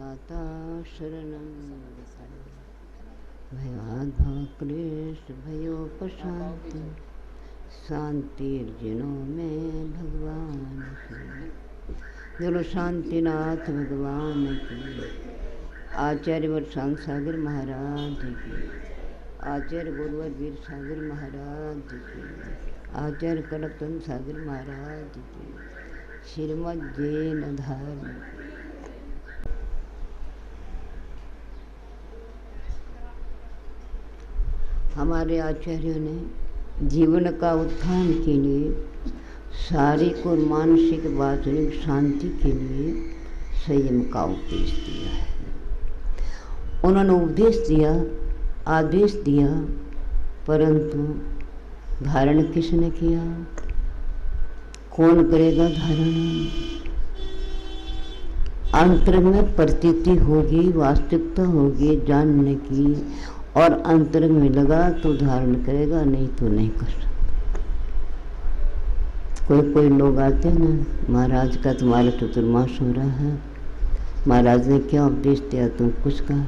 धाता शरणं भयाद्भवक्लेश भयोपशांति शांतिर्जिनों में भगवान की। गुरु शांतिनाथ भगवान की। आचार्यवर शांत सागर महाराज की। आचार्य गुरुवर वीर सागर महाराज की। आचार्य कड़कचंद सागर महाराज की। श्रीमद् जैन धर्म। हमारे आचार्यों ने जीवन का उत्थान के लिए, शारीरिक और मानसिक वाचनिक शांति के लिए संयम का उपदेश दिया है। उन्होंने उपदेश दिया, आदेश दिया, परंतु धारण किसने किया? कौन करेगा धारण? अंतर में प्रतीति होगी, वास्तविकता होगी जानने की, और अंतर में लगा तो धारण करेगा, नहीं तो नहीं कर सकता। कोई लोग आते हैं ना, महाराज का तुम्हारा चतुर्मास हो रहा है, महाराज ने क्या उपदेश दिया, तुम कुछ कहा?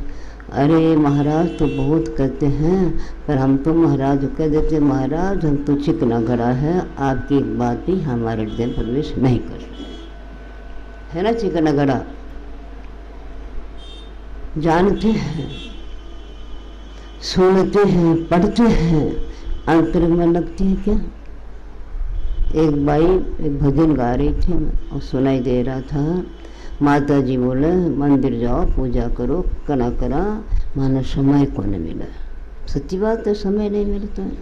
अरे महाराज तो बहुत कहते हैं, पर हम तो महाराज कह देते, महाराज हम तो चिकना घड़ा है, आपकी एक बात भी हमारे हृदय में प्रवेश नहीं कर सकते। है ना चिकना घड़ा? जानते हैं, सुनते हैं, पढ़ते हैं, अंतर में लगती है क्या? एक बाई एक भजन गा रही थी और सुनाई दे रहा था, माता जी बोले मंदिर जाओ पूजा करो, कना करा, मानो समय को नहीं मिला। सच्ची बात है, समय नहीं मिलता है।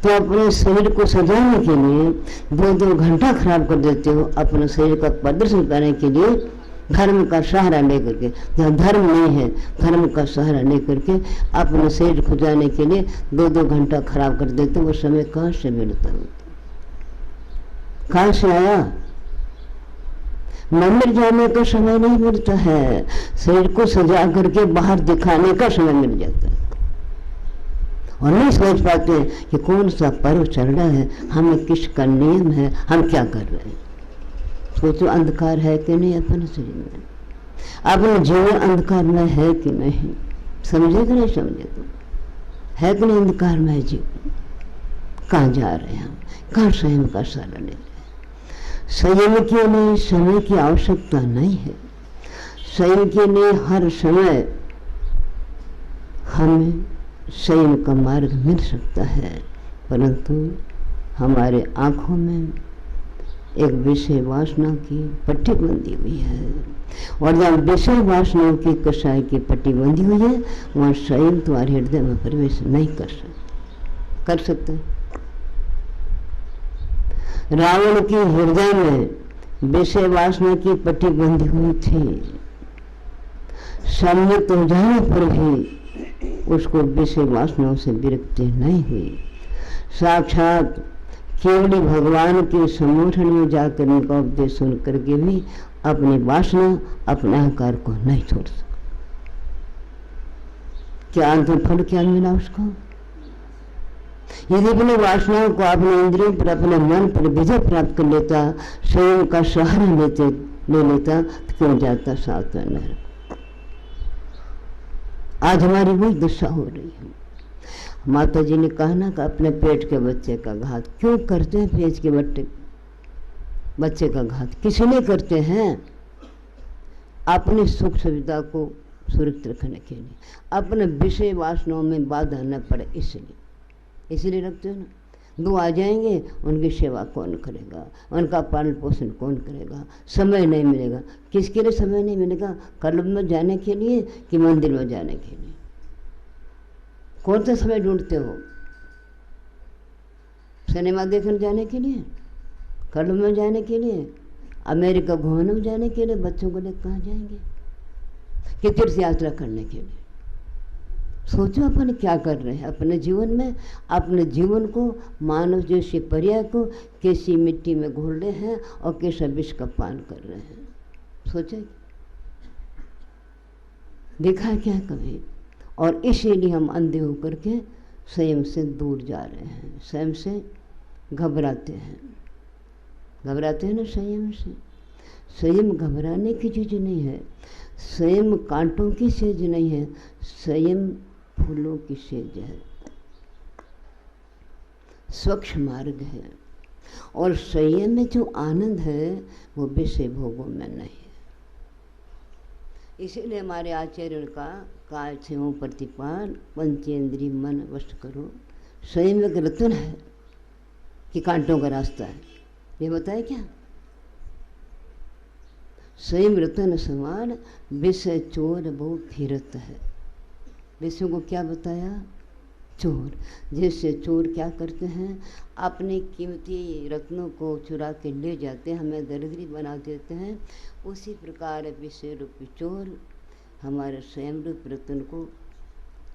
तो अपने शरीर को सजाने के लिए 2-2 घंटा खराब कर देते हो, अपने शरीर का प्रदर्शन करने के लिए धर्म का सहारा लेकर के, जहाँ धर्म नहीं है धर्म का सहारा लेकर के अपने शरीर खुजाने के लिए 2-2 घंटा खराब कर देते। वो समय कहाँ से मिलता है? कहाँ से आया? मंदिर जाने का समय नहीं मिलता है, शरीर को सजा करके बाहर दिखाने का समय मिल जाता है। और नहीं सोच पाते कि कौन सा पर्व चल रहा है, हमें किसका नियम है, हम क्या कर रहे हैं। सोचो अंधकार है कि नहीं अपने शरीर में, अपने जीवन अंधकार में है कि नहीं? समझे कि नहीं समझे? तो है कि नहीं अंधकार में जीवन? कहाँ जा रहे हैं हम? कहाँ संयम का सहारा ले रहे हैं? संयम के लिए समय की आवश्यकता नहीं है। संयम के लिए हर समय हमें संयम का मार्ग मिल सकता है, परंतु हमारे आँखों में एक विषय वासना की पट्टी बंधी हुई है, और जहाँ विषय वासनाओं की कषाय की पट्टी बंधी हुई है, वहाँ संयम तुम्हारे हृदय में प्रवेश नहीं कर सकते। रावण के हृदय में विषय वासना की पट्टी बंधी हुई थी, सम्मिलित हो जाने पर भी उसको विषय वासनाओं से विरक्ति नहीं हुई। साक्षात केवल भगवान के सम्मोहन में जाकर उनका उपदेश सुन करके भी अपनी वासना, अपने अहंकार को नहीं छोड़ सका। क्या अंतिम फल क्या मिला उसको? यदि अपने वासनाओं को, अपने इंद्रियों पर, अपने मन पर विजय प्राप्त कर लेता, स्वयं का सहारा ले लेता, तो क्यों जाता सातवें नरक? आज हमारी वही दशा हो रही है। माता जी ने कहा ना कि अपने पेट के बच्चे का घात क्यों करते हैं? पेट के बच्चे का घात किस लिए करते हैं? अपनी सुख सुविधा को सुरक्षित रखने के लिए, अपने विषय वासनाओं में बाधा न पड़े इसलिए रखते हो ना। 2 आ जाएंगे, उनकी सेवा कौन करेगा, उनका पालन पोषण कौन करेगा? समय नहीं मिलेगा। किसके लिए समय नहीं मिलेगा? क्लब में जाने के लिए कि मंदिर में जाने के लिए? कौन सा समय ढूंढते हो? सिनेमा देखने जाने के लिए, क्लब में जाने के लिए, अमेरिका घूमने में जाने के लिए? बच्चों को लेकर कहाँ जाएंगे? कि तीर्थ यात्रा करने के लिए? सोचो अपन क्या कर रहे हैं अपने जीवन में। अपने जीवन को, मानव जैसे पर्याय को कैसी मिट्टी में घोल रहे हैं और कैसा विष का पान कर रहे हैं। सोचे देखा क्या कभी? और इसीलिए हम अंधे होकर के स्वयं से दूर जा रहे हैं, स्वयं से घबराते हैं ना संयम से। संयम घबराने की चीज़ नहीं है, स्वयं कांटों की सेज नहीं है, स्वयं फूलों की सेज है, स्वच्छ मार्ग है। और संयम में जो आनंद है वो विषय भोगों में नहीं है। इसीलिए हमारे आचार्य का काल से हो प्रतिपाल पंचेंद्रिय मन वश करो। संयम एक रतन है कि कांटों का रास्ता है, ये बताए क्या? स्वयं रतन समान विषय चोर बहु फिरत है। विषय को क्या बताया? चोर। जैसे चोर क्या करते हैं, अपने कीमती रत्नों को चुरा के ले जाते हैं, हमें दरिद्री बना देते हैं। उसी प्रकार विषय रूपी चोर हमारे स्वयं रूप रत्न को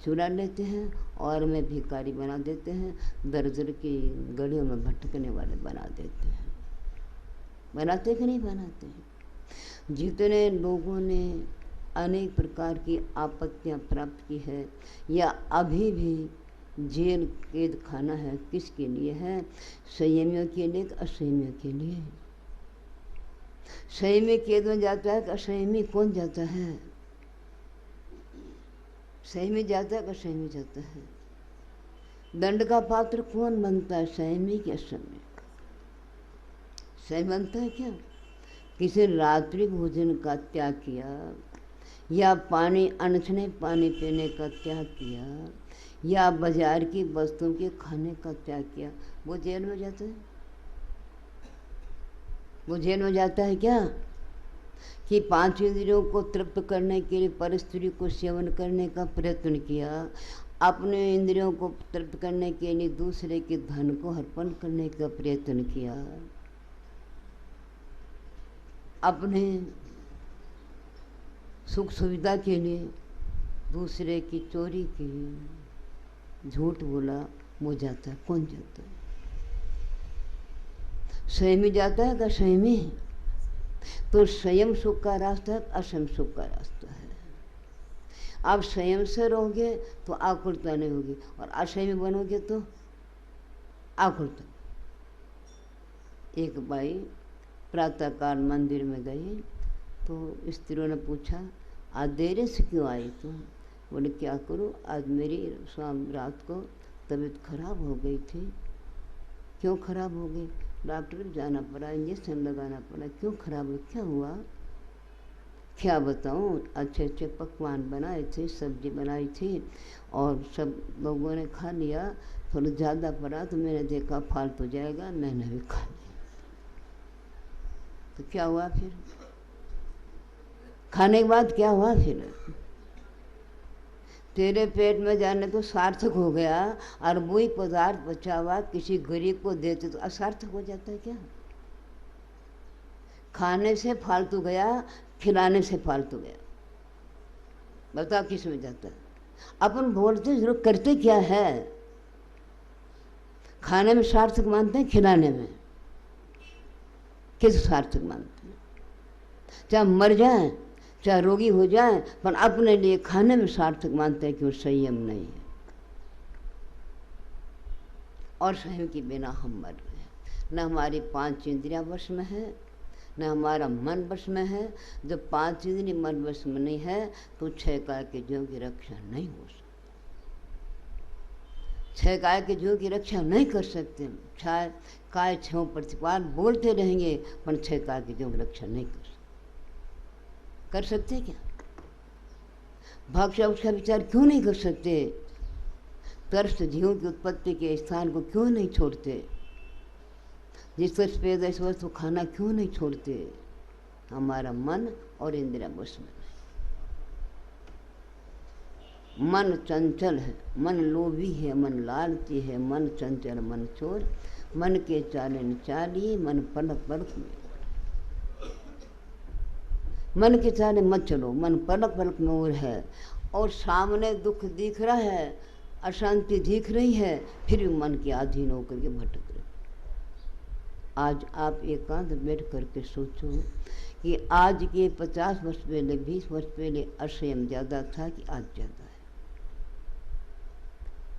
चुरा लेते हैं और हमें भिखारी बना देते हैं, दर दर की गलियों में भटकने वाले बना देते हैं। बनाते कि नहीं बनाते हैं? जितने लोगों ने अनेक प्रकार की आपत्तियां प्राप्त की है या अभी भी जेल कैद खाना है, किसके लिए है? संयमियों के लिए, असंयमियों के लिए। संयमी कैद में जाता है कि असंयमी? कौन जाता है? संयमी जाता है कि असंयमी जाता है? दंड का पात्र कौन बनता है, संयमी कि असंयमी? संयमी बनता है क्या? किसी रात्रि भोजन का त्याग किया या पानी अनछने पानी पीने का त्याग किया या बाजार की वस्तुओं के खाने का त्याग किया, वो जेल में जाता है? वो जेल में जाता है क्या? कि 5 इंद्रियों को तृप्त करने के लिए परिस्थिति को सेवन करने का प्रयत्न किया, अपने इंद्रियों को तृप्त करने के लिए दूसरे के धन को अर्पण करने का प्रयत्न किया, अपने सुख सुविधा के लिए दूसरे की चोरी की, झूठ बोला, वो जाता है। कौन जाता है? संयमी जाता है क्या? संयमी। तो संयम सुख का रास्ता है, असंयम सुख का रास्ता है। आप संयम से रहोगे तो आकुलता नहीं होगी, और असंयमी बनोगे तो आकुलता। एक बाई प्रातःकाल मंदिर में गई तो स्त्रियों ने पूछा, आज देर से क्यों आई तुम? बोले क्या करूं, आज मेरी शाम रात को तबीयत खराब हो गई थी। क्यों खराब हो गई? डॉक्टर को जाना पड़ा, इंजेक्शन लगाना पड़ा। क्यों खराब हुई? क्या हुआ? क्या बताऊं, अच्छे अच्छे पकवान बनाए थे, सब्जी बनाई थी और सब लोगों ने खा लिया। थोड़ा ज़्यादा पड़ा तो मैंने देखा फालतू जाएगा, मैंने भी खा लिया। तो क्या हुआ फिर? खाने के बाद क्या हुआ फिर? तेरे पेट में जाने तो सार्थक हो गया, और वही पदार्थ बचा हुआ किसी गरीब को देते तो असार्थक हो जाता है क्या? खाने से फालतू गया, खिलाने से फालतू गया। बताओ किस में जाता है? अपन बोलते जरूर, करते क्या है? खाने में सार्थक मानते हैं, खिलाने में किस सार्थक मानते हैं? चाहे मर जाए, चाहे रोगी हो जाए, पर अपने लिए खाने में सार्थक मानते हैं कि वो संयम नहीं है। और संयम के बिना हम मर रहे हैं। न हमारी 5 इंद्रियां वश में है, न हमारा मन वश में है। जब 5 इंद्रिय मन वश में नहीं है तो 6 काय के जीवों की रक्षा नहीं हो सकती। 6 काय के जीवों की रक्षा नहीं कर सकते। 6 काय 6 प्रतिपाल बोलते रहेंगे, पर 6 काय के जीवों की रक्षा नहीं कर सकते क्या? भाषा उसका विचार क्यों नहीं कर सकते? तरस जीवों की उत्पत्ति के स्थान को क्यों नहीं छोड़ते? जिस वक्त पैदा इस वक्त खाना क्यों नहीं छोड़ते? हमारा मन और इंद्रिया वश में नहीं। मन चंचल है, मन लोभी है, मन लालची है, मन चंचल मन चोर, मन के चालन चालिए, मन पलक पलक में। मन के चाले मत चलो, मन पलक पलक में और है, और सामने दुख दिख रहा है, अशांति दिख रही है, फिर भी मन के अधीन होकर के भटक रहे। आज आप एकांत बैठ करके सोचो कि आज के 50 वर्ष पहले, 20 वर्ष पहले असंयम ज़्यादा था कि आज ज़्यादा है?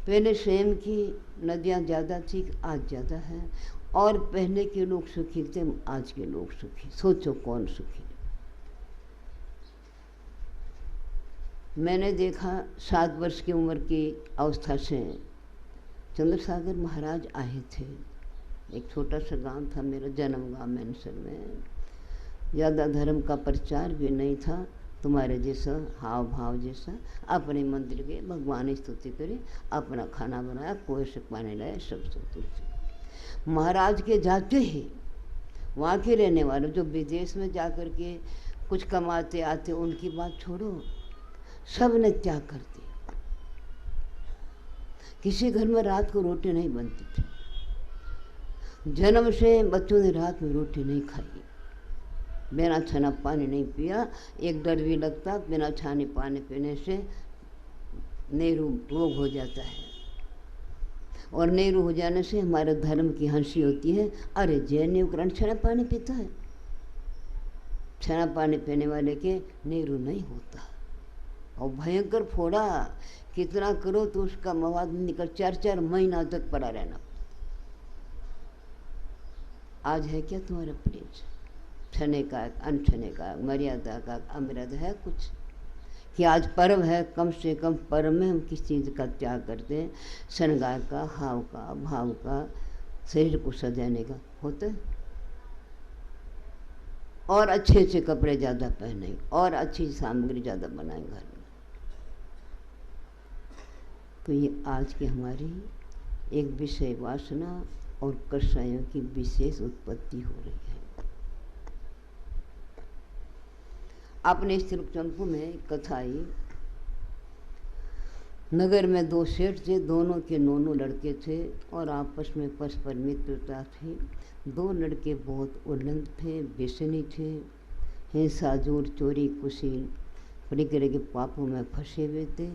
पहले संयम की नदियाँ ज़्यादा थी कि आज ज़्यादा है? और पहले के लोग सुखी थे, आज के लोग सुखी? सोचो कौन सुखी? मैंने देखा 7 वर्ष की उम्र की अवस्था से चंद्रसागर महाराज आए थे। एक छोटा सा गांव था मेरा जन्म गांव मैनसर में। ज़्यादा धर्म का प्रचार भी नहीं था, तुम्हारे जैसा हाव भाव जैसा। अपने मंदिर गए, भगवान स्तुति करे, अपना खाना बनाया, कुएं से पानी लाया, सब स्तुति। महाराज के जाते ही वहाँ के रहने वाले जो विदेश में जा कर के कुछ कमाते आते, उनकी बात छोड़ो, सब ने त्याग कर दिया। किसी घर में रात को रोटी नहीं बनती थी। जन्म से बच्चों ने रात में रोटी नहीं खाई, बिना छाना पानी नहीं पिया। एक डर भी लगता बिना छाने पानी पीने से नेहरू रोग हो जाता है, और नेहरू हो जाने से हमारे धर्म की हंसी होती है। अरे जैन ग्रहण छाना पानी पीता है, छाना पानी पीने वाले के नेहरू नहीं होता। और भयंकर फोड़ा, कितना करो तो उसका मवाद निकल 4-4 महीना तक पड़ा रहना। आज है क्या तुम्हारा प्रेज? छने का, अनछने का, मर्यादा का, अमृत है कुछ कि आज पर्व है, कम से कम पर्व में हम किस चीज़ का त्याग करते हैं? श्रृंगार का, हाव का, भाव का, शरीर को सजाने का होता है। और अच्छे अच्छे कपड़े ज़्यादा पहने, और अच्छी सामग्री ज़्यादा बनाएं घर में। तो ये आज की हमारी एक विषय वासना और कषायों की विशेष उत्पत्ति हो रही है। अपने तिरुचंपू में कथा आई। नगर में 2 सेठ थे, दोनों के नोनों लड़के थे और आपस में परस्पर मित्रता थी। 2 लड़के बहुत उल्लंघ थे, व्यसनी थे, हिंसा, जोर, चोरी, कुशील, परिकर के पापों में फंसे हुए थे।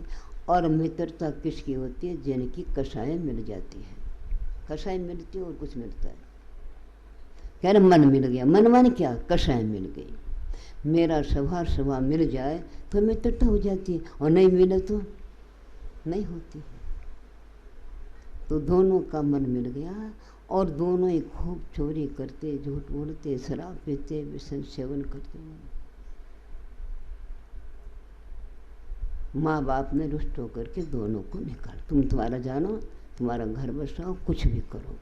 और मित्रता किसकी होती है? जिनकी कषाय मिल जाती है। कषाय मिलती है और कुछ मिलता है। कह रहे मन मिल गया। मन मन क्या? कषाय मिल गई। मेरा स्वभाव मिल जाए तो मित्रता हो जाती है, और नहीं मिले तो नहीं होती। तो दोनों का मन मिल गया और दोनों ही खूब चोरी करते, झूठ बोलते, शराब पीते, व्यसन सेवन करते। माँ बाप ने रुष्ट होकर के दोनों को निकाल, तुम तुम्हारा जानो, तुम्हारा घर बसाओ, कुछ भी करो।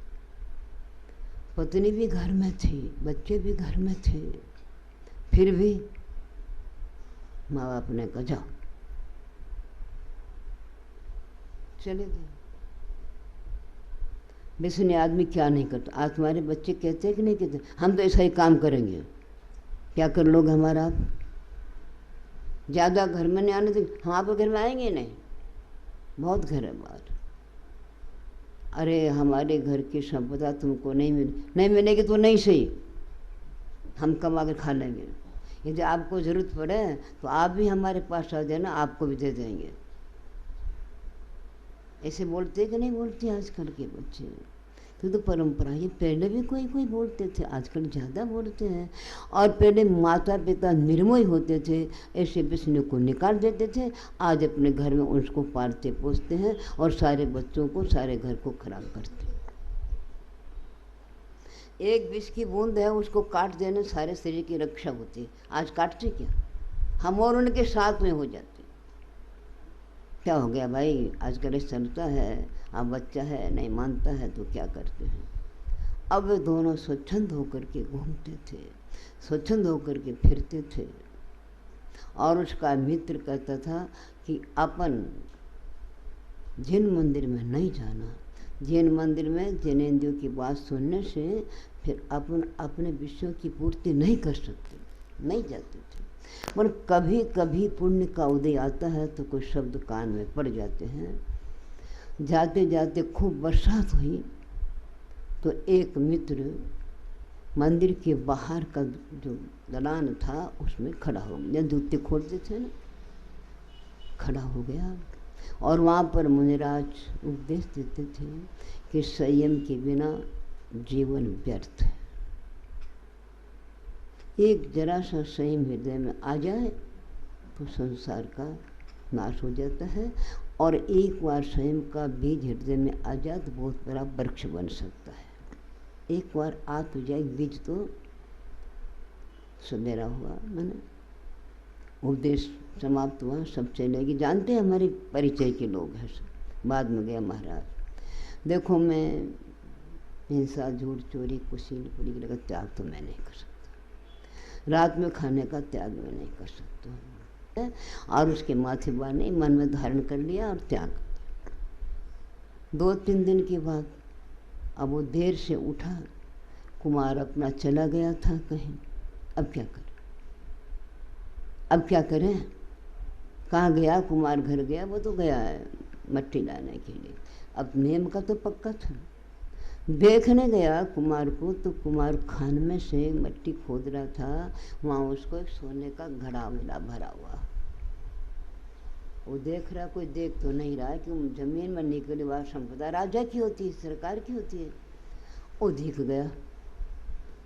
पत्नी भी घर में थी, बच्चे भी घर में थे, फिर भी माँ बाप ने कहा जाओ, चले गए। बेसनी आदमी क्या नहीं करता। आज तुम्हारे बच्चे कहते हैं कि नहीं कहते? हम तो ऐसा ही काम करेंगे। क्या कर लोग हमारा? आप ज़्यादा घर में नहीं आने देंगे। हम आपके घर में आएंगे नहीं, बहुत घर है बाहर। अरे हमारे घर की संपदा तुमको नहीं मिलेगी तो नहीं सही, हम कमा कर खा लेंगे। यदि आपको ज़रूरत पड़े तो आप भी हमारे पास आ जाना, आपको भी दे देंगे। ऐसे बोलते कि नहीं बोलते आजकल के बच्चे? तो परंपरा ये पहले भी कोई बोलते थे, आजकल ज़्यादा बोलते हैं। और पहले माता पिता निर्मोही होते थे, ऐसे बिस्ने को निकाल देते थे। आज अपने घर में उसको पालते पोसते हैं और सारे बच्चों को, सारे घर को खराब करते हैं। एक विष की बूंद है, उसको काट देने सारे शरीर की रक्षा होती है। आज काटते क्या? हम और उनके साथ में हो जाते। क्या हो गया भाई? आजकल चलता है, अब बच्चा है नहीं मानता है तो क्या करते हैं? अब वे दोनों स्वच्छंद होकर के घूमते थे, स्वच्छंद होकर के फिरते थे। और उसका मित्र कहता था कि अपन जिन मंदिर में नहीं जाना, जिन मंदिर में जैनेंद्रियों की बात सुनने से फिर अपन अपने विषयों की पूर्ति नहीं कर सकते, नहीं जाते थे। पर कभी कभी पुण्य का उदय आता है तो कुछ शब्द कान में पड़ जाते हैं। जाते जाते खूब बरसात हुई तो एक मित्र मंदिर के बाहर का जो दलान था उसमें खड़ा हो गया। जूते खोलते थे ना, खड़ा हो गया। और वहाँ पर मुनिराज उपदेश देते थे कि संयम के बिना जीवन व्यर्थ है। एक जरा सा संयम हृदय में आ जाए तो संसार का नाश हो जाता है, और एक बार संयम का बीज हृदय में आ जाए तो बहुत बड़ा वृक्ष बन सकता है। एक बार आ तो जाए बीज तो सवेरा हुआ, मैंने उपदेश समाप्त हुआ, सब चले गए। जानते हैं हमारे परिचय के लोग हैं सब। बाद में गया महाराज, देखो मैं हिंसा, झूठ, चोरी, कुशील, पुड़ी का त्याग तो मैं नहीं कर सकता, रात में खाने का त्याग मैं नहीं कर सकता। और उसके माथे बाने मन में धारण कर लिया और त्याग कर दिया। 2-3 दिन के बाद अब वो देर से उठा, कुमार अपना चला गया था कहीं। अब क्या करें, अब क्या करें? कहाँ गया? कुमार घर गया, वो तो गया है मट्टी लाने के लिए। अब नेम का तो पक्का था। देखने गया कुमार को, तो कुमार खान में से मट्टी खोद रहा था, वहाँ उसको एक सोने का घड़ा मिला भरा हुआ। वो देख रहा, कोई देख तो नहीं रहा कि जमीन में निकली हुआ संपदा राजा की होती है, सरकार की होती है। वो दिख गया,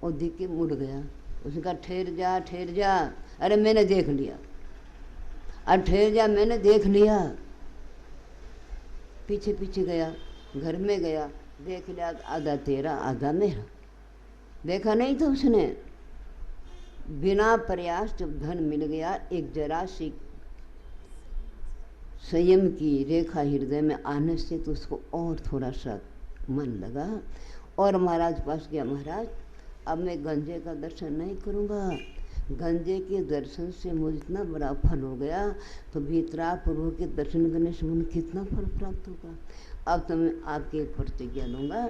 वो दिख के मुड़ गया। उसने कहा ठहर जा, ठहर जा। अरे मैंने देख लिया। अरे ठहर जा, मैंने देख लिया। पीछे पीछे गया, घर में गया, देख लिया, आधा तेरा आधा मेरा। देखा नहीं था उसने। बिना प्रयास जब धन मिल गया, एक जरा सी संयम की रेखा हृदय में आने से तो उसको और थोड़ा सा मन लगा और महाराज पास गया। महाराज अब मैं गंजे का दर्शन नहीं करूँगा, गंजे के दर्शन से मुझे इतना बड़ा फल हो गया, तो भीतरा पूर्व के दर्शन करने से मुझे कितना फल प्राप्त होगा। अब तो मैं आपके प्रतिज्ञा लूँगा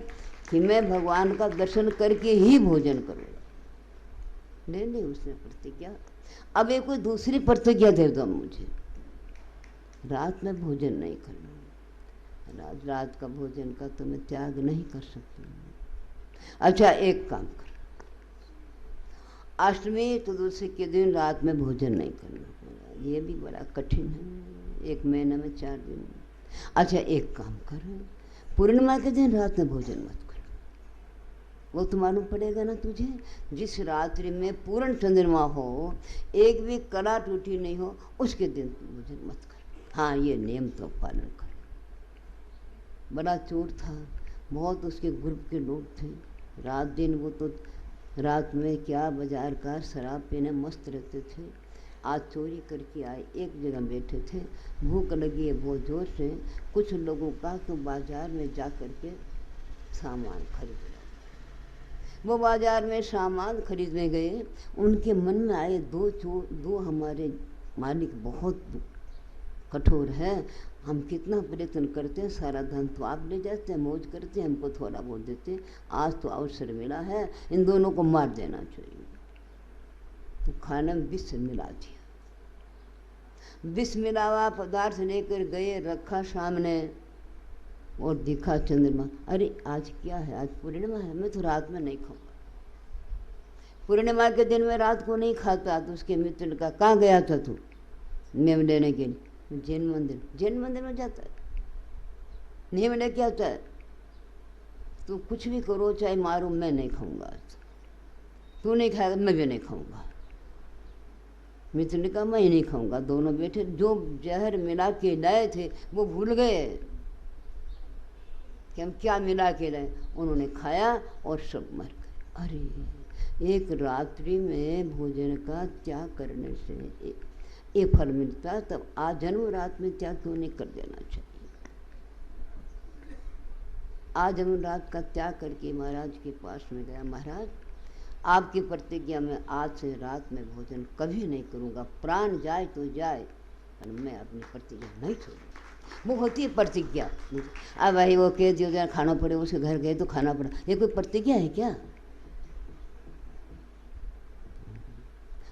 कि मैं भगवान का दर्शन करके ही भोजन करूँगा। ले ली उसने प्रतिज्ञा। अब एक कोई दूसरी प्रतिज्ञा दे दो मुझे, रात में भोजन नहीं करना। रात का भोजन का तो मैं त्याग नहीं कर सकती। अच्छा एक काम कर, अष्टमी चतुर्दशी के दिन रात में भोजन नहीं करना। ये भी बड़ा कठिन है, 1 महीने में 4 दिन। अच्छा एक काम कर, पूर्णिमा के दिन रात में भोजन मत कर। वो तो मालूम पड़ेगा ना तुझे, जिस रात्रि में पूर्ण चंद्रमा हो, एक भी कला टूटी नहीं हो, उसके दिन भोजन मत कर। हाँ ये नियम तो पालन कर। बड़ा चोर था, बहुत उसके ग्रुप के लोग थे, रात दिन वो तो रात में क्या बाजार का शराब पीने मस्त रहते थे। आज चोरी करके आए, एक जगह बैठे थे, भूख लगी है बहुत जोर से। कुछ लोगों का तो बाजार में जा कर के सामान खरीद लिया। वो बाजार में सामान खरीदने गए, उनके मन में आए दो हमारे मालिक बहुत कठोर है, हम कितना प्रयत्न करते हैं, सारा धन तो आप ले जाते हैं, मौज करते हैं, हमको थोड़ा बहुत देते हैं, आज तो अवसर मिला है, इन दोनों को मार देना चाहिए। तो खाने में विष मिला दिया। विष मिला हुआ पदार्थ लेकर गए, रखा सामने और दिखा चंद्रमा। अरे आज क्या है? आज पूर्णिमा है, मैं तो रात में नहीं खाऊंगा। पूर्णिमा के दिन में रात को नहीं खाता। तो उसके मित्र ने कहा कहाँ गया था तू नियम लेने के लिए? जैन मंदिर। जैन मंदिर में जाता है, नियम लेके आता है। तू कुछ भी करो, चाहे मारो, मैं नहीं खाऊंगा। तू नहीं खाएगा, मैं भी नहीं खाऊंगा। मित्र ने कहा मैं ही नहीं खाऊंगा। दोनों बैठे, जो जहर मिला के लाए थे वो भूल गए कि हम क्या मिला के लाए। उन्होंने खाया और सब मर गए। अरे एक रात्रि में भोजन का त्याग करने से ये फल मिलता, तब आजन्म रात में त्याग क्यों नहीं कर देना चाहिए। आजन्म रात का त्याग करके महाराज के पास में गया। महाराज आपकी प्रतिज्ञा में आज से रात में भोजन कभी नहीं करूँगा, प्राण जाए तो जाए, पर मैं अपनी प्रतिज्ञा नहीं छोड़ूंगा। वो होती है प्रतिज्ञा। अब भाई वो कह दियो जहाँ खाना पड़े, उसके घर गए तो खाना पड़ा, ये कोई प्रतिज्ञा है क्या?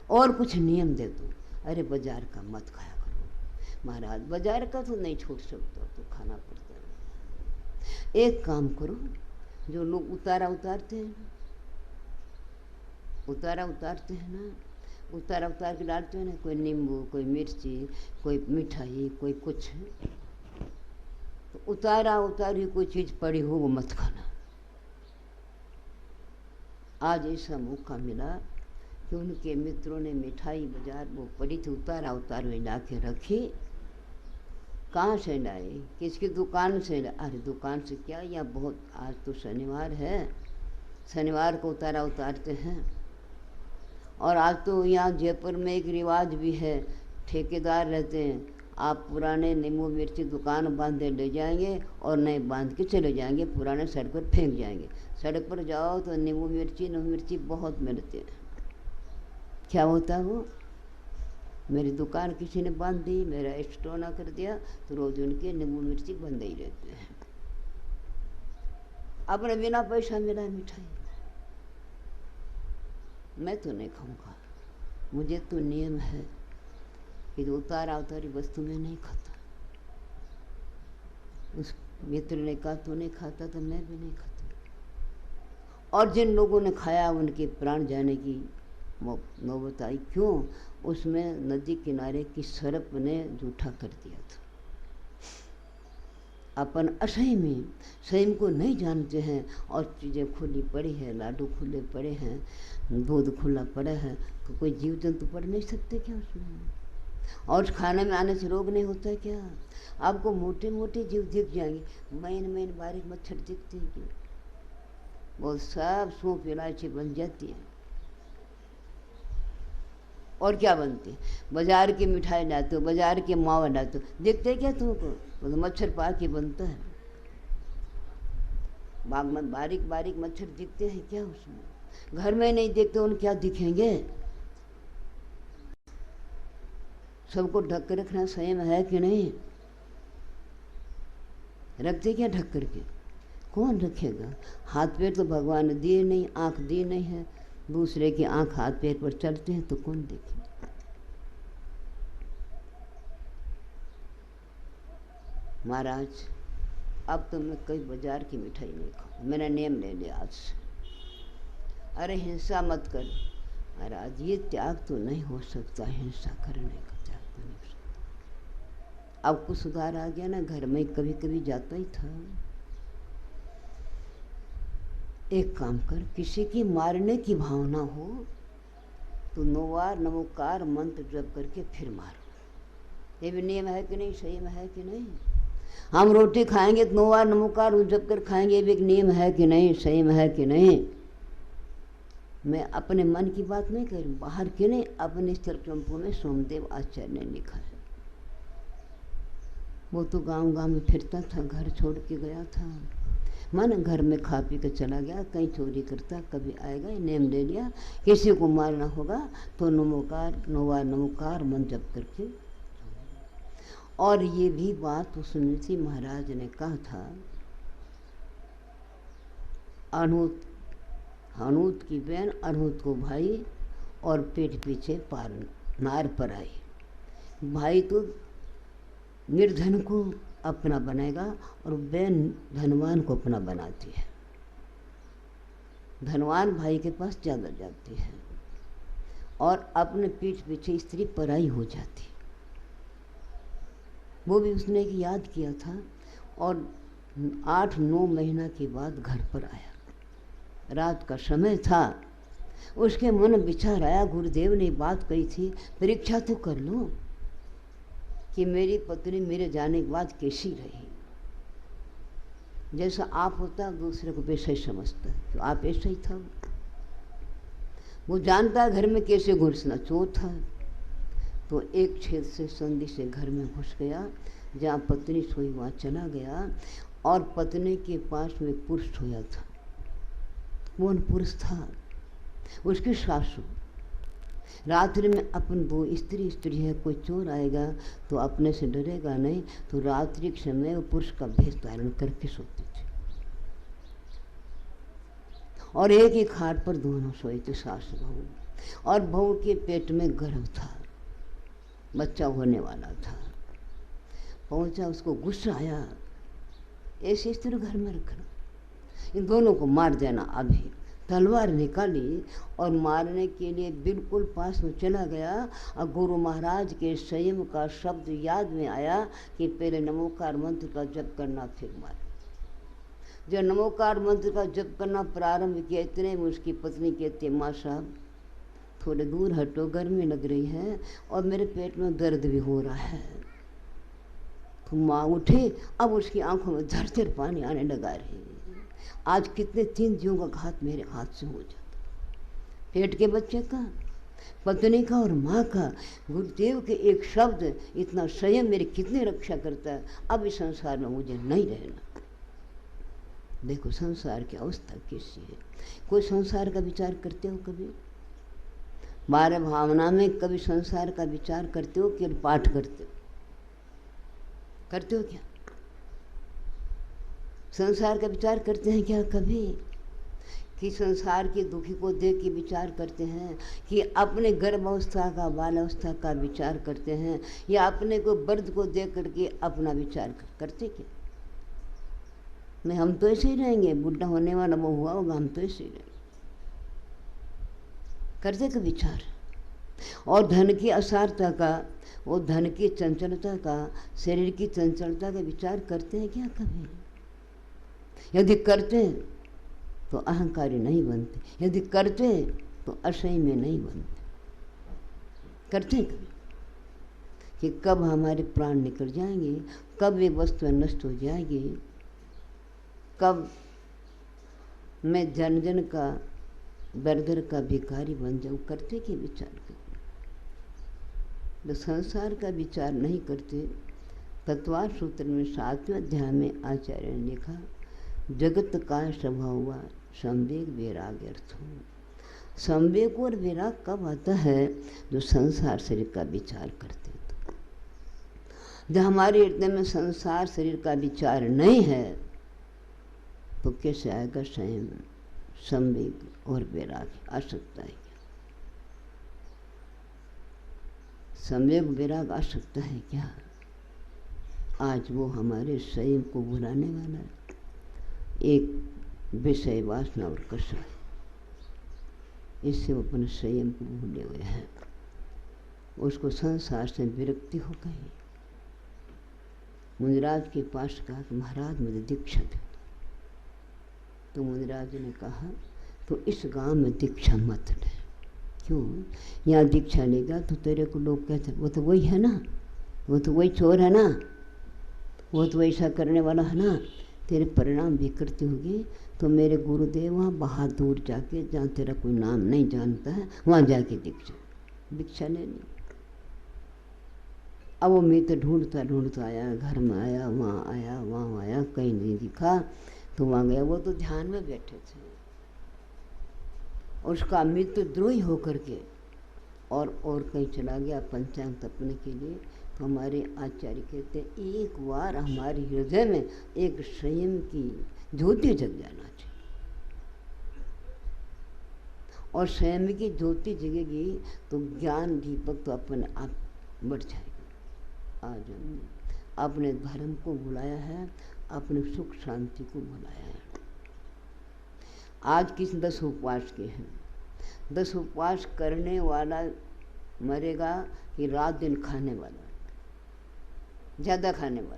और कुछ नियम दे दो। अरे बाजार का मत खाया करो। महाराज बाजार का तो नहीं छोड़ सकता, तो खाना पड़ता है। एक काम करो, जो लोग उतारा उतारते हैं ना, उतारा उतार के डालते हैं ना, कोई नींबू, कोई मिर्ची, कोई मिठाई, कोई कुछ, तो उतारा उतारी कोई चीज़ पड़ी हो वो मत खाना। आज ऐसा मौका मिला कि उनके मित्रों ने मिठाई बाजार वो पड़ी थी, उतारा में ला के रखी। कहाँ से लाए? किसकी दुकान से लाए? अरे दुकान से क्या, या बहुत, आज तो शनिवार है, शनिवार को उतारते हैं। और आज तो यहाँ जयपुर में एक रिवाज भी है, ठेकेदार रहते हैं, आप पुराने नींबू मिर्ची दुकान बांधे ले जाएंगे और नए बांध के चले जाएंगे, पुराने सड़क पर फेंक जाएंगे। सड़क पर जाओ तो नींबू मिर्ची बहुत मिलते हैं। क्या होता है वो, मेरी दुकान किसी ने बांध दी, मेरा स्टोर ना कर दिया, तो रोज उनके नींबू मिर्ची बंद ही रहते हैं। अपने बिना पैसा मिला मिठाई मैं तो नहीं खाऊंगा, मुझे तो नियम है कि जो उतारा उतारी वस्तु में नहीं खाता। उस मित्र ने कहा तो नहीं खाता तो मैं भी नहीं खाता। और जिन लोगों ने खाया उनके प्राण जाने की नौबत आई। क्यों? उसमें नदी किनारे की सर्प ने जूठा कर दिया था। अपन असंयमी संयम को नहीं जानते हैं और चीज़ें खुली पड़ी है, लाडू खुले पड़े हैं, दूध खुला पड़ा है, तो कोई जीव जंतु पड़ नहीं सकते क्या उसमें? और उस खाने में आने से रोग नहीं होता है क्या? आपको मोटे मोटे जीव दिख जाएंगे, महीन बारीक मच्छर दिखते हैं क्या? वो सब सौंफ इलायची बन जाती है। और क्या बनती है? बाजार की मिठाई लाते हो, बाजार के मावा लाते हो, देखते क्या तुमको? वो तो मच्छर पा के बनता है। बाग में बारीक बारीक मच्छर दिखते हैं क्या उसमें? घर में नहीं देखते, उन क्या दिखेंगे? सबको ढक कर रखना संयम है कि नहीं? रखते क्या ढक करके? कौन रखेगा? हाथ पैर तो भगवान ने दिए नहीं, आँख दी नहीं है, दूसरे की आँख हाथ पैर पर चलते हैं तो कौन देखे? महाराज अब तो मैं कोई बाजार की मिठाई नहीं खाऊं, मैंने नियम ले लिया आज से। अरे हिंसा मत कर महाराज, ये त्याग तो नहीं हो सकता, हिंसा करने का त्याग तो नहीं हो सकता। अब कुछ सुधार आ गया ना, घर में कभी कभी जाता ही था। एक काम कर, किसी की मारने की भावना हो तो 9 बार नमोकार मंत्र जप करके फिर मारो। ये भी नियम है कि नहीं, संयम है कि नहीं? हम रोटी खाएंगे तो 9 बार नमोकार जप कर खाएंगे, ये भी एक नियम है कि नहीं, संयम है कि नहीं? मैं अपने मन की बात नहीं कर रही, बाहर के नहीं, अपने स्थल चंपू में सोमदेव आचार्य ने लिखा है। वो तो गांव गांव में फिरता था, घर छोड़ के गया था, मन घर में खा पी कर चला गया, कहीं चोरी करता, कभी आएगा, नेम ले लिया, किसी को मारना होगा तो नमोकार 9 बार नमोकार मन जप करके। और ये भी बात उस नृसिंह महाराज ने कहा था, हनूत की बहन अनूत को भाई और पेट पीछे पार नार पर आई। भाई तो निर्धन को अपना बनेगा और बहन धनवान को अपना बनाती है। धनवान भाई के पास ज़्यादा जाती है और अपने पीठ पीछे स्त्री पराई हो जाती। वो भी उसने याद किया था और 8-9 महीना के बाद घर पर आया। रात का समय था, उसके मन विचार आया, गुरुदेव ने बात कही थी, परीक्षा तो कर लो कि मेरी पत्नी मेरे जाने के बाद कैसी रही। जैसा आप होता दूसरे को वैसा ही समझता है, तो आप ऐसा ही था। वो जानता है घर में कैसे घुसना। चोर था तो एक छेद से संधि से घर में घुस गया, जहाँ पत्नी सोई वहाँ चला गया और पत्नी के पास में एक पुरुष सोया था। वो पुरुष था उसकी सासू। रात्रि में अपन 2 स्त्री है, कोई चोर आएगा तो अपने से डरेगा नहीं, तो रात्रि के समय वो पुरुष का भेष धारण करके सोते थे और एक ही खाट पर दोनों सोए थे, सास बहू। और बहू के पेट में गर्भ था, बच्चा होने वाला था। पहुंचा, उसको गुस्सा आया, ऐसे स्त्री घर में रखना, इन दोनों को मार देना। अभी तलवार निकाली और मारने के लिए बिल्कुल पास में चला गया और गुरु महाराज के संयम का शब्द याद में आया कि पहले नमोकार मंत्र का जप करना फिर मार। जब नमोकार मंत्र का जप करना प्रारंभ किया, इतने में उसकी पत्नी कहती, माँ साहब थोड़े दूर हटो, गर्मी लग रही है और मेरे पेट में दर्द भी हो रहा है। तो माँ उठी, अब उसकी आंखों में झरझर पानी आने लगा रही। आज कितने 3 जीवों का घात मेरे हाथ से हो जाता। पेट के बच्चे का पत्नी का और माँ का, गुरुदेव के एक शब्द इतना संयम मेरी कितनी रक्षा करता है। अब इस संसार में मुझे नहीं रहना। देखो संसार की अवस्था कैसी है। कोई संसार का विचार करते हो कभी? बारह भावना में कभी संसार का विचार करते हो कि पाठ करते हो? करते हो क्या? संसार का विचार करते हैं क्या कभी? कि संसार के दुखी को देख के विचार करते हैं, कि अपने गर्भावस्था का बालावस्था का विचार करते हैं, या अपने को वृद्ध को देख करके अपना विचार करते क्या? नहीं, हम तो ऐसे ही रहेंगे। बुढ़ा होने वाला वो हुआ होगा, हम तो ऐसे ही रहेंगे। करते का विचार। और धन की असारता का, वो धन की चंचलता का, शरीर की चंचलता का विचार करते हैं क्या कभी? यदि करते हैं तो अहंकारी नहीं बनते, यदि करते हैं तो असह्य में नहीं बनते। करते हैं कभी कि कब हमारे प्राण निकल जाएंगे, कब ये वस्तु नष्ट हो जाएगी, कब मैं जन जन का दर दर का भिखारी बन जाऊं? करते कि विचार करते? तो संसार का विचार नहीं करते। तत्वार सूत्र में 7वें अध्याय में आचार्य ने लिखा, जगत का स्वभाव हुआ संवेग वैराग अर्थ हो। संवेग और वैराग कब आता है? जो संसार शरीर का विचार करते तो। जब हमारे हृदय में संसार शरीर का विचार नहीं है तो कैसे आएगा संयम, संवेग और वैराग? आ सकता है क्या? संवेग वैराग आ सकता है क्या? आज वो हमारे संयम को भुलाने वाला है। एक विषय वासना और कषाय, इससे वो अपने संयम को भूले हुए हैं। उसको संसार से विरक्ति हो गई। मुनिराज के पास कहा कि महाराज मुझे दीक्षा दे। तो मुनिराज ने कहा तो इस गांव में दीक्षा मत ले। क्यों? यहाँ दीक्षा लेगा तो तेरे को लोग कहते वो तो वही है ना, वो तो वही चोर है ना, वो तो ऐसा करने वाला है ना, तेरे परिणाम विकृति होगी। तो मेरे गुरुदेव वहाँ बहुत दूर जाके, जहाँ तेरा कोई नाम नहीं जानता है, वहाँ जाके दीक्षा ले ली। अब वो मित्र ढूंढता ढूंढता आया, घर में आया, वहाँ आया, कहीं नहीं दिखा। तो वहाँ गया, वो तो ध्यान में बैठे थे। उसका मित्र द्रोही होकर के और कहीं चला गया पंचांग तपने के लिए। तो हमारे आचार्य कहते हैं, एक बार हमारे हृदय में एक संयम की ज्योति जग जाना चाहिए। और संयम की ज्योति जगेगी तो ज्ञान दीपक तो अपने आप बढ़ जाएगा। आज हमने अपने धर्म को बुलाया है, अपने सुख शांति को बुलाया है। आज किस 10 उपवास के हैं? 10 उपवास करने वाला मरेगा कि रात दिन खाने वाला? ज़्यादा खाने वाला,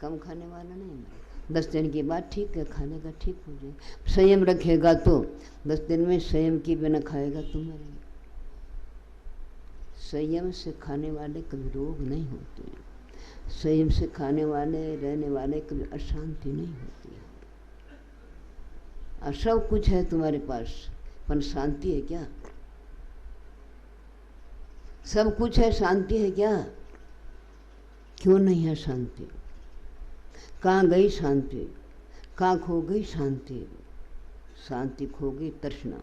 कम खाने वाला नहीं मरेगा। 10 दिन के बाद ठीक है, खाने का ठीक हो जाएगा। संयम रखेगा तो 10 दिन में संयम के बिना खाएगा तो मरेगा। संयम से खाने वाले कभी रोग नहीं होते, संयम से खाने वाले रहने वाले कभी अशांति नहीं होती है। और सब कुछ है तुम्हारे पास, पर शांति है क्या? सब कुछ है, शांति है क्या? क्यों नहीं है शांति? कहाँ गई शांति? कहाँ खो गई शांति? शांति खो गई तृष्णा।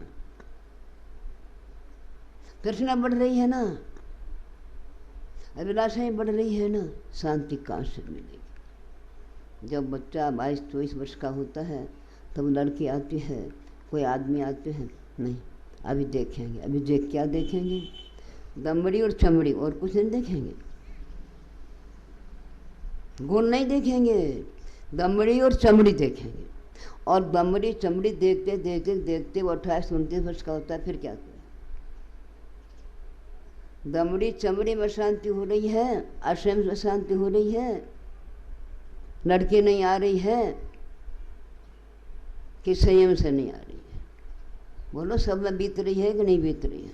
तृष्णा बढ़ रही है ना, अभिलाषाएं बढ़ रही है ना, शांति कहाँ से मिलेगी? जब बच्चा 22-24 वर्ष का होता है तब लड़की आती है, कोई आदमी आते हैं, नहीं अभी देखेंगे, अभी क्या देखेंगे? दमड़ी और चमड़ी, और कुछ नहीं देखेंगे। गुण नहीं देखेंगे, दमड़ी और चमड़ी देखेंगे। और दमड़ी चमड़ी देखते देखते देखते वो 28-29 वर्ष का होता है, फिर क्या करें? दमड़ी चमड़ी में शांति हो रही है, आश्रम में शांति हो रही है, लड़के नहीं आ रही है कि संयम से नहीं आ रही है? बोलो, सब में बीत रही है कि नहीं बीत रही है?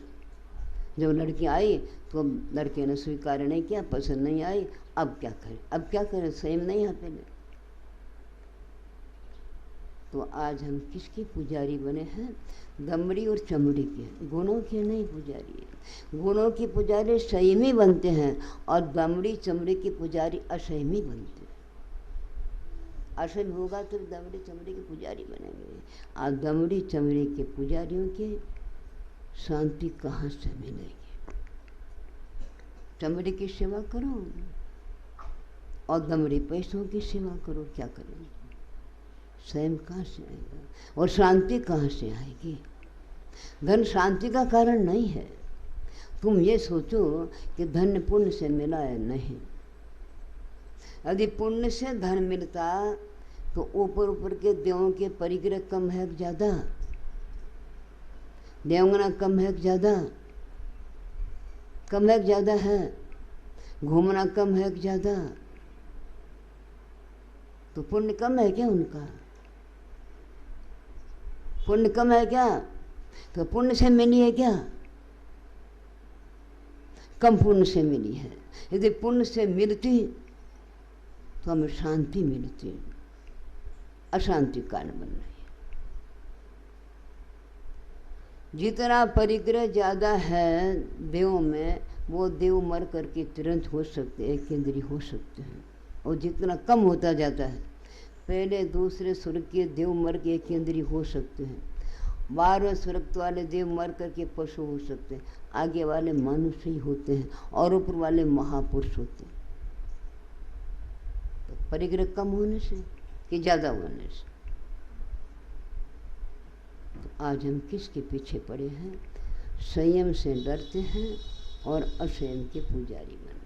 जब लड़की आई तो लड़के ने स्वीकार नहीं किया, पसंद नहीं आई, अब क्या करें? अब क्या करें? संयम नहीं है पहले। तो आज हम किसके पुजारी बने हैं? दमड़ी और चमड़ी के, गुणों के नहीं पुजारी है। गुणों के पुजारी संयमी बनते हैं और दमड़ी चमड़ी के पुजारी असंयमी बनते हैं। असंयम होगा तो दमड़ी चमड़ी के पुजारी बनेंगे। और दमड़ी चमड़ी के पुजारियों के शांति कहाँ से मिलेगी? चमड़ी की सेवा करो और दमड़ी पैसों की सेवा करो, क्या करेंगे? स्वयं कहाँ से आएगा और शांति कहाँ से आएगी? धन शांति का कारण नहीं है। तुम ये सोचो कि धन पुण्य से मिला है, नहीं। यदि पुण्य से धन मिलता तो ऊपर ऊपर के देवों के परिग्रह कम है कि ज़्यादा? देवगना कम है कि ज़्यादा? कम है कि ज़्यादा है? घूमना कम है कि ज़्यादा? तो पुण्य कम है क्या उनका? पुण्य कम है क्या? तो पुण्य से मिली है क्या? कम पुण्य से मिली है। यदि पुण्य से मिलती तो हमें शांति मिलती, अशांति कारण बन रही है। जितना परिग्रह ज़्यादा है देवों में, वो देव मर करके तुरंत हो सकते, एक केंद्रीय हो सकते हैं। और जितना कम होता जाता है, पहले दूसरे स्वर्ग के देव मर के एक केंद्रीय हो सकते हैं, 12वें स्वर्ग वाले देव मर करके पशु हो सकते हैं, आगे वाले मनुष्य ही होते हैं और ऊपर वाले महापुरुष होते हैं। तो परिग्रह कम होने से कि ज़्यादा होने से? तो आज हम किसके पीछे पड़े हैं? संयम से डरते हैं और असंयम के पुजारी बन गए।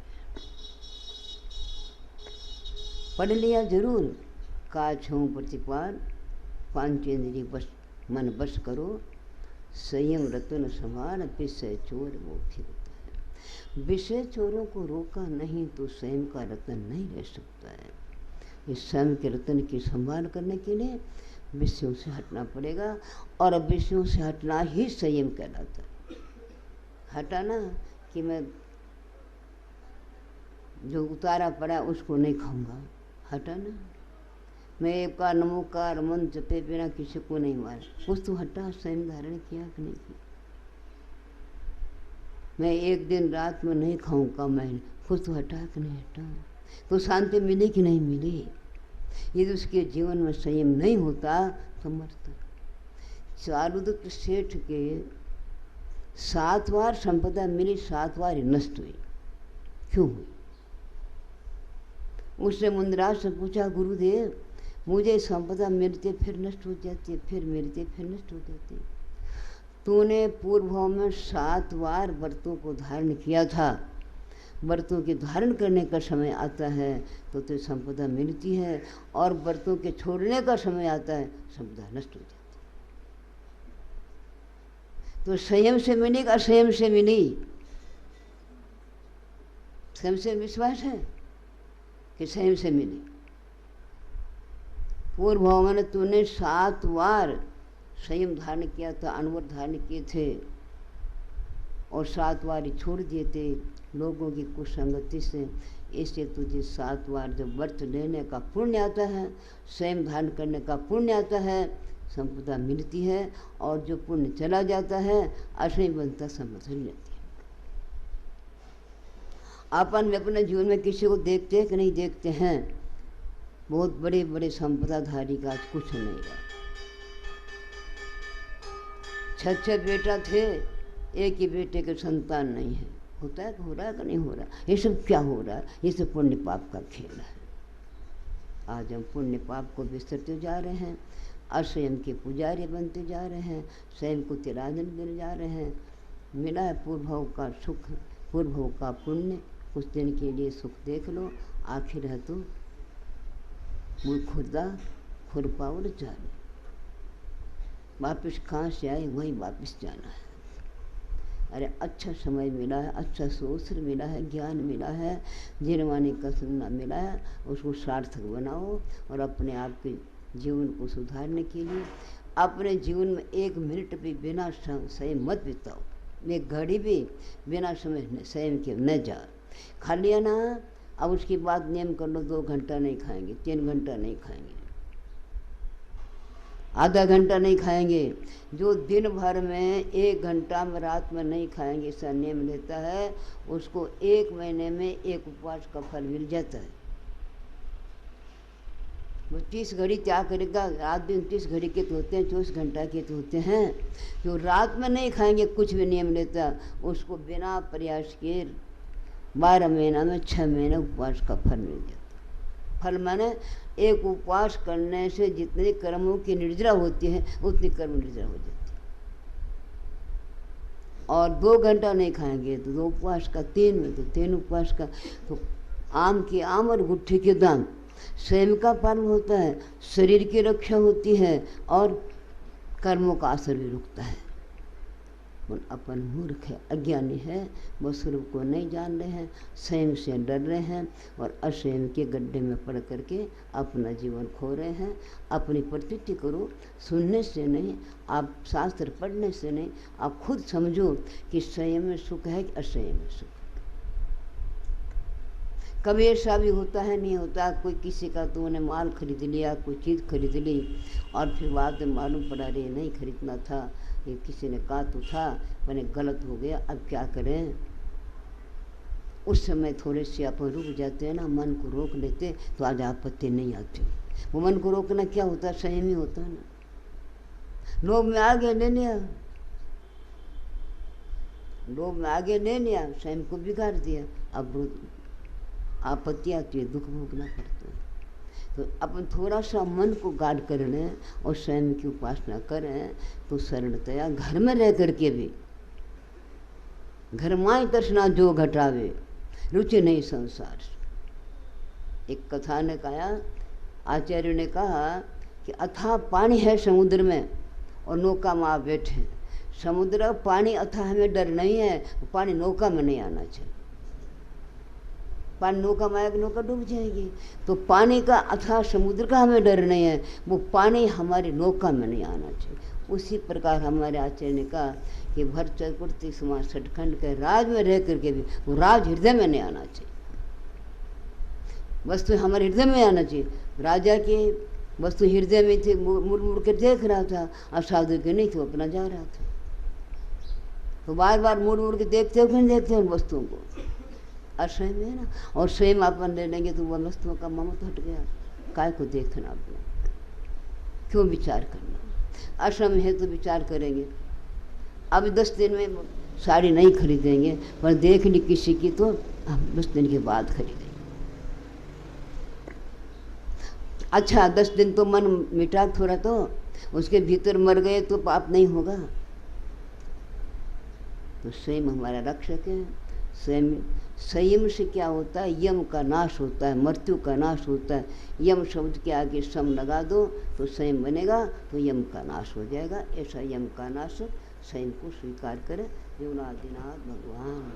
पढ़ लिया जरूर, काछ हूँ प्रतिपाल, पांचेंद्रिय बस मन बस करो, संयम रतन संभाल, विषय चोर मोक्षी होता है। विषय चोरों को रोका नहीं तो स्वयं का रतन नहीं रह सकता है। इस स्वयं के रतन की संभाल करने के लिए विषयों से हटना पड़ेगा, और विषयों से हटना ही संयम कहलाता है। हटाना कि मैं जो उतारा पड़ा उसको नहीं खाऊंगा, हटाना। मैं एक बार नमोकार मंत्र जपे बिना किसी को नहीं मारा, कुछ तो हटा, स्वयं धारण किया कि नहीं किया। मैं एक दिन रात में नहीं खाऊंगा, मैं कुछ तो हटा कि नहीं हटा। तो शांति मिली कि नहीं मिली? यदि उसके जीवन में संयम नहीं होता तो मरता। चारुदत्त सेठ के 7 बार संपदा मिली, 7 बार नष्ट हुई। क्यों हुई? उसने मुंद्राज से पूछा, गुरुदेव मुझे संपदा मिलती फिर नष्ट हो जाती है, फिर मिलती फिर नष्ट हो जाती है। तूने पूर्व में 7 बार व्रतों को धारण किया था, व्रतों के धारण करने का समय आता है तो तुझे संपदा मिलती है, और व्रतों के छोड़ने का समय आता है संपदा नष्ट हो जाती है। तो संयम से मिली का असंयम से मिली? संयम से विश्वास है कि संयम से मिली? पूर्व भाव में तूने 7 बार संयम धारण किया था, अनवर धारण किए थे, और 7 बार ही छोड़ दिए थे लोगों की कुसंगति से। इससे तुझे 7 बार जब व्रत लेने का पुण्य आता है, स्वयं धारण करने का पुण्य आता है, संपदा मिलती है। और जो पुण्य चला जाता है, असही बनता, संपदा नहीं रहती है। अपन में अपने जीवन में किसी को देखते हैं कि नहीं देखते हैं? बहुत बड़े बड़े संपदाधारी का आज कुछ नहीं रहा। 6 बेटा थे, एक ही बेटे के संतान नहीं है। होता है कि हो रहा है कि नहीं हो रहा? ये सब क्या हो रहा है? ये सब पुण्य पाप का खेल है। आज हम पुण्य पाप को बिसरते जा रहे हैं, असंयम के पुजारी बनते जा रहे हैं, स्वयं को तिरादन गिर जा रहे हैं। मिला है पूर्व का सुख, पूर्व का पुण्य, कुछ दिन के लिए सुख देख लो, आखिर है तो वो खुदा खुरपावर जाने। वापस कहाँ से आए वहीं वापस जाना है। अरे अच्छा समय मिला है, अच्छा सोच मिला है, ज्ञान मिला है, जिनवानी का सुनना मिला है, उसको सार्थक बनाओ। और अपने आप के जीवन को सुधारने के लिए अपने जीवन में 1 मिनट भी बिना संयम मत बिताओ। एक घड़ी भी बिना समय संयम के न जा। खा लिया ना, अब उसके बाद नियम कर लो, 2 घंटा नहीं खाएंगे, 3 घंटा नहीं खाएंगे। आधा घंटा नहीं खाएंगे। जो दिन भर में 1 घंटा में रात में नहीं खाएंगे ऐसा नियम लेता है, उसको 1 महीने में 1 उपवास का फल मिल जाता है। वो 30 घड़ी क्या करेगा, रात दिन 30 घड़ी के तो होते हैं, 24 घंटा के तो होते हैं। जो रात में नहीं खाएंगे कुछ भी नियम लेता, उसको बिना प्रयास के 12 महीना में 6 महीने उपवास का फल मिल जाता। फल माने एक उपवास करने से जितने कर्मों की निर्जरा होती है उतनी कर्म निर्जरा हो जाती है। और 2 घंटा नहीं खाएंगे तो 2 उपवास का, 3 में तो 3 उपवास का। तो आम की आम और गुट्ठी के दाम, स्वयं का पालन होता है, शरीर की रक्षा होती है और कर्मों का असर भी रुकता है। अपन मूर्ख है, अज्ञानी है, वो स्वरूप को नहीं जान रहे हैं, स्वयं से डर रहे हैं और असयं के गड्ढे में पड़ करके अपना जीवन खो रहे हैं। अपनी प्रतीति करो, सुनने से नहीं, आप शास्त्र पढ़ने से नहीं, आप खुद समझो कि स्वयं में सुख है कि असयं में सुख। कभी ऐसा भी होता है, नहीं होता, कोई किसी का तो उन्हें माल खरीद लिया, कोई चीज़ खरीद ली और फिर बाद में मालूम पड़ा रे नहीं खरीदना था, ये किसी ने कहा तो था, मैंने गलत हो गया, अब क्या करें। उस समय थोड़े से अपन रुक जाते हैं ना, मन को रोक लेते तो आज आपत्ति नहीं आती। वो मन को रोकना क्या होता है, संयम ही होता है ना। लोभ में आगे ले लिया, लोभ में आगे ले लिया, स्वयं को बिगाड़ दिया, अब आपत्ति आती है, दुख भोगना पड़ता है। तो अपन थोड़ा सा मन को गार्ड कर लें और स्वयं की उपासना करें तो शरणतया घर में रह करके भी, घर माई तृष्णा जो घटावे, रुचि नहीं संसार। एक कथा ने कहा, आचार्य ने कहा कि अथाह पानी है समुद्र में और नौका में आप बैठे। समुद्र पानी अथाह में डर नहीं है, पानी नौका में नहीं आना चाहिए। पानी नौका में आएगा, नौका डूब जाएगी। तो पानी का अथाह समुद्र का हमें डर नहीं है, वो पानी हमारी नौका में नहीं आना चाहिए। उसी प्रकार हमारे आचार्य ने कहा कि भर चतुर्थी समाज सटखंड के राज में रह करके भी वो राज हृदय में नहीं आना चाहिए। वस्तु हमारे हृदय में आना चाहिए। राजा के वस्तु हृदय में थे, मुड़ मुड़ कर देख रहा था, और साधु के नहीं थे, अपना जा रहा था। तो बार बार मुड़ मुड़ के देखते हैं वस्तुओं को, असयं है ना। और स्वयं अपन ले लेंगे तो वह वस्तुओं का ममत्व हट गया। काय को देखना अपना, क्यों विचार करना। असम है तो विचार करेंगे। अब 10 दिन में साड़ी नहीं खरीदेंगे, पर देख ली किसी की तो हम 10 दिन के बाद खरीदेंगे। अच्छा 10 दिन तो मन मिटा थोड़ा, तो उसके भीतर मर गए तो पाप नहीं होगा। तो स्वयं हमारा रक्षक है। संयम से क्या होता है, यम का नाश होता है, मृत्यु का नाश होता है। यम शब्द के आगे सम लगा दो तो संयम बनेगा, तो यम का नाश हो जाएगा। ऐसा यम का नाश स्वयं को स्वीकार करें। जीवनादिनाथ भगवान।